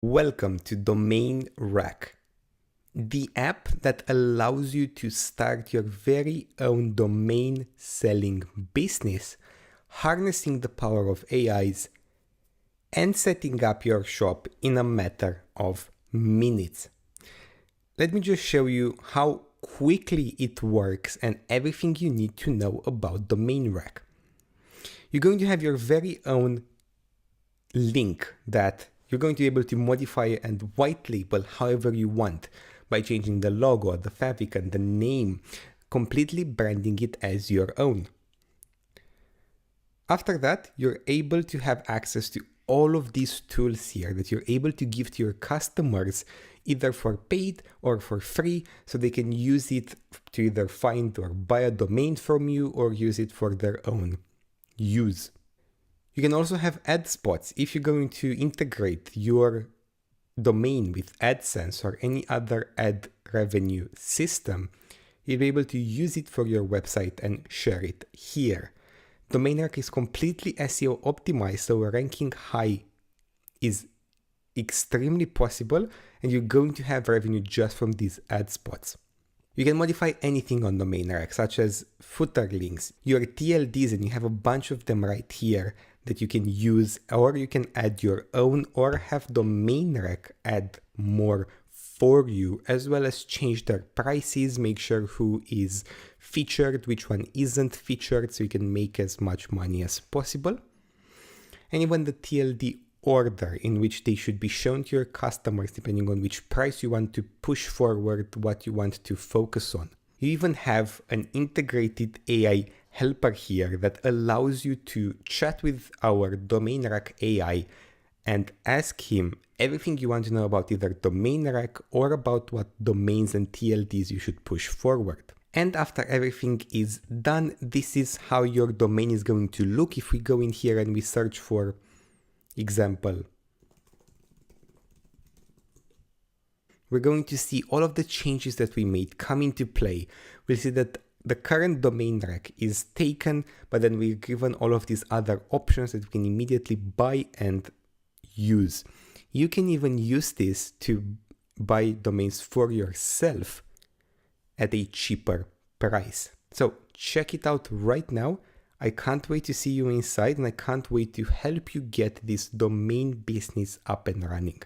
Welcome to DomainRack, the app that allows you to start your very own domain selling business, harnessing the power of AIs and setting up your shop in a matter of minutes. Let me just show you how quickly it works and everything you need to know about DomainRack. You're going to have your very own link that you're going to be able to modify and white label however you want by changing the logo, the fabric, and the name, completely branding it as your own. After that, you're able to have access to all of these tools here that you're able to give to your customers either for paid or for free, so they can use it to either find or buy a domain from you or use it for their own use. You can also have ad spots. If you're going to integrate your domain with AdSense or any other ad revenue system, you'll be able to use it for your website and share it here. DomainRack is completely SEO optimized, so ranking high is extremely possible, and you're going to have revenue just from these ad spots. You can modify anything on DomainRack, such as footer links, your TLDs, and you have a bunch of them right here that you can use, or you can add your own or have DomainRack add more for you, as well as change their prices, make sure who is featured, which one isn't featured, so you can make as much money as possible. And even the TLD order in which they should be shown to your customers depending on which price you want to push forward, what you want to focus on. You even have an integrated AI helper here that allows you to chat with our DomainRack AI and ask him everything you want to know about either DomainRack or about what domains and TLDs you should push forward. And after everything is done, this is how your domain is going to look. If we go in here and we search for example, we're going to see all of the changes that we made come into play. We'll see that the current DomainRack is taken, but then we're given all of these other options that we can immediately buy and use. You can even use this to buy domains for yourself at a cheaper price. So check it out right now. I can't wait to see you inside, and I can't wait to help you get this domain business up and running.